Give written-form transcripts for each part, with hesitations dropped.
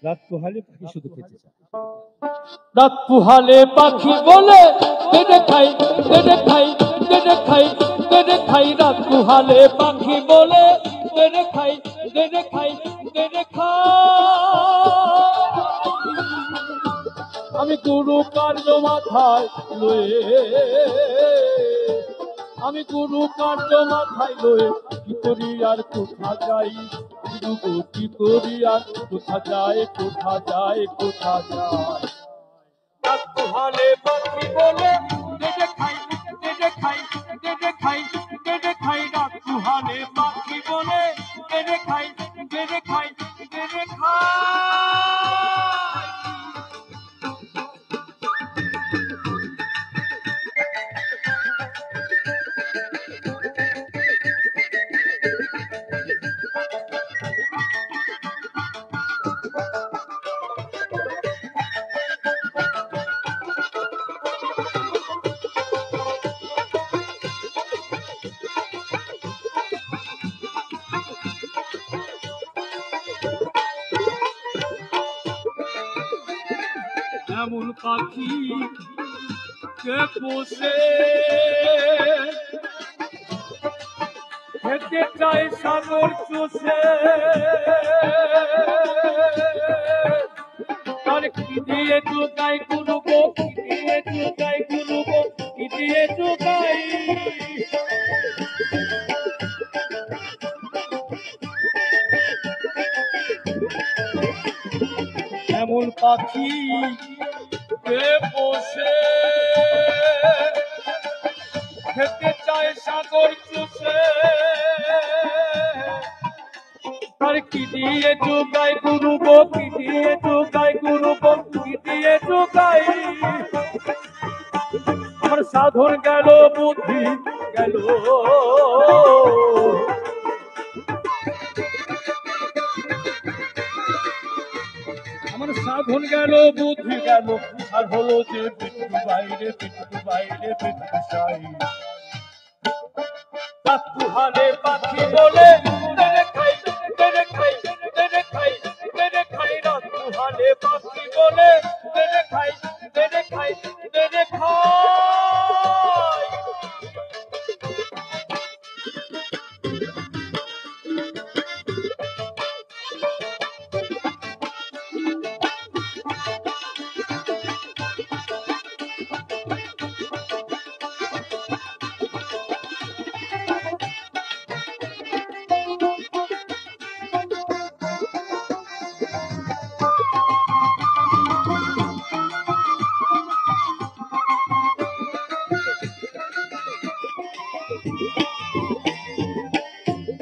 রাত পোহালে পাখি শুধু খেতে চায়। রাত পোহালে পাখি বলে কেটে খাই কেটে খাই কেটে খাই কেটে খাই। রাত পোহালে পাখি বলে কেটে খাই কেটে খাই কেটে খাই। আমি গুরু কার্য মাথায় লয়ে আমি গুরু কার্য মাথায় লয়ে কি করি আর কোথা যাই গুরু কি করি আর কোথা যায় কোথা যায় কোথা যায়। রাত পোহালে পাখি বলে কেটে খাই কেটে খাই কেটে খাই কেটে খাই। রাত পোহালে পাখি বলে কেটে খাই কেটে খাই কেটে খাই। এমন পাখি কে পোষে খেতে চাই সাগর চষে। তার কি দিয়ে চোখাই গুরুগো কি দিয়ে চোখাই গুরুগো কি দিয়ে চোখাই। এমন পাখি কে পোষে খেতে চায় সাগর চষে। তার কি দিয়ে চোখাই গুরুগো কি দিয়ে চোখাই গুরুগো কি দিয়ে চোখাই। আমার সাধন গেল বুদ্ধি গেল আমার সাধন গেল বুদ্ধি গেল আর হলো যে বিট্টু বাইরে বিট্টু বাইরে বিট্টু সাই। রাত পোহালে পাখি বলে কেটে খাই কেটে খাই কেটে খাই কেটে খাই। রাত পোহালে পাখি বলে কেটে খাই কেটে খাই কেটে খাই।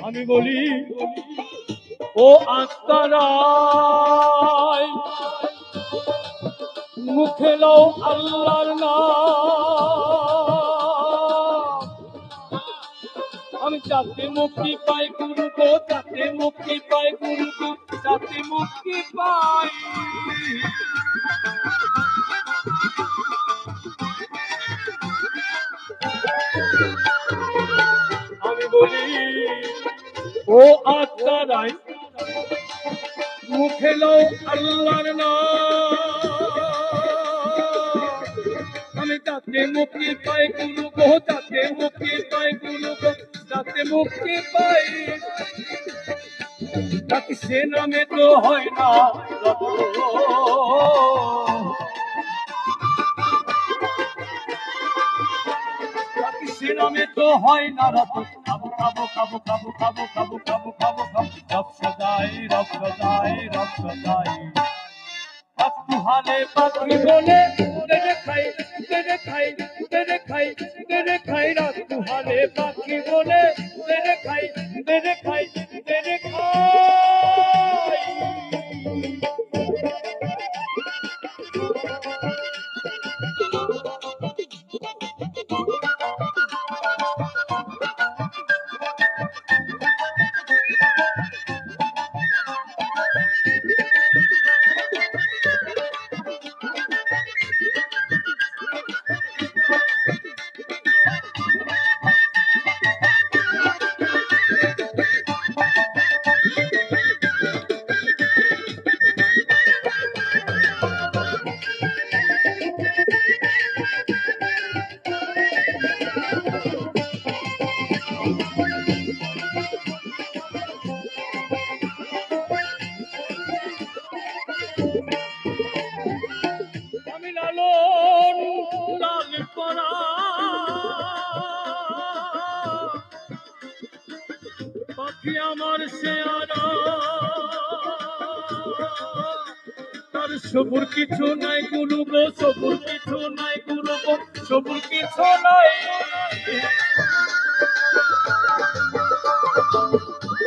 আমি বলি ও আত্মারাই মুখে লও আল্লাহর নাম। আমি যাতে মুক্তি পাই গুরু গো যাতে মুক্তি পাই গুরু গো যাতে মুক্তি পাই। আমি বলি ও আত্মারাই মুখে লও আল্লাহর নাম। আমি যাতে মুক্তি পাই গুরু গো যাতে মুক্তি পাই গুরু গো যাতে মুক্তি পাই। তাকে সে নামে তো হয় না রত তাকে সে নামে তো হয় না রত। খাবো খাবো খাবো খাবো খাবো খাবো খাবো খাবো খাবো রব সদাই রব সদাই রব সদাই। রাত পোহালে পাখি বলে কেটে খাই কেটে খাই কেটে খাই কেটে খাই। রাত পোহালে পাখি বলে কেটে খাই কেটে খাই কেটে খাই। শেয়ারা তার সবুর কিছু নাই গুরু গো, সবুর কিছু নাই গুরু গো, সবুর কিছু নাই।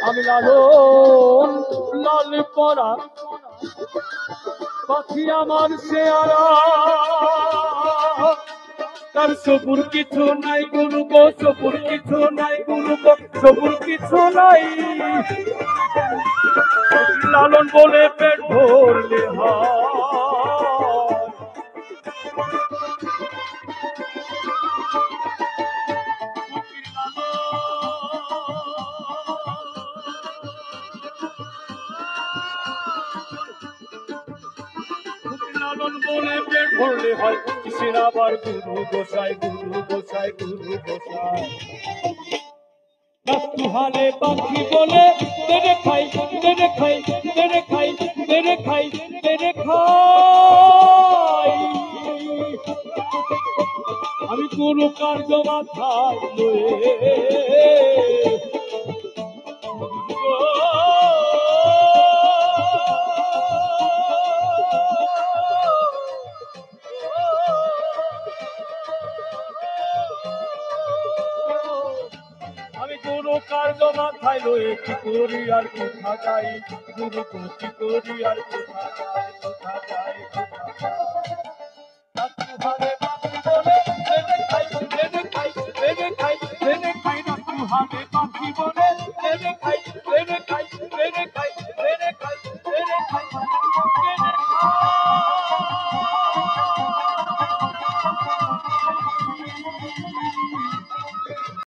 আমি লালন লাল পরা পাখি আমার শেয়ারা তার সবুর কিছু নাই গুরু গো, সবুর কিছু নাই গুরু গো, সবুর কিছু নাই। লালন বলে পেট ভরলে হয়, লালন বলে পেট ভরলে হয়, কিসের আবার গুরু গোসাই, গুরু গোসাই, গুরু গোসাই। তুহালে পাখি বলে তেরে খাই, তেরে খাই, তেরে খাই, তেরে খাই, তেরে খাই। আমি গুরু কার্য মাথায় লয়ে আমি গুরু কার্য মাথায় লয়ে কি করি আর কোথা যাই, গুরু তো কি করি আর কোথা যাই, কোথা যাই, কোথা যাই। পাখি বলে তেরে খাই, তেরে খাই, তেরে খাই, তেরে খাই। পাখি বলে তেরে খাই,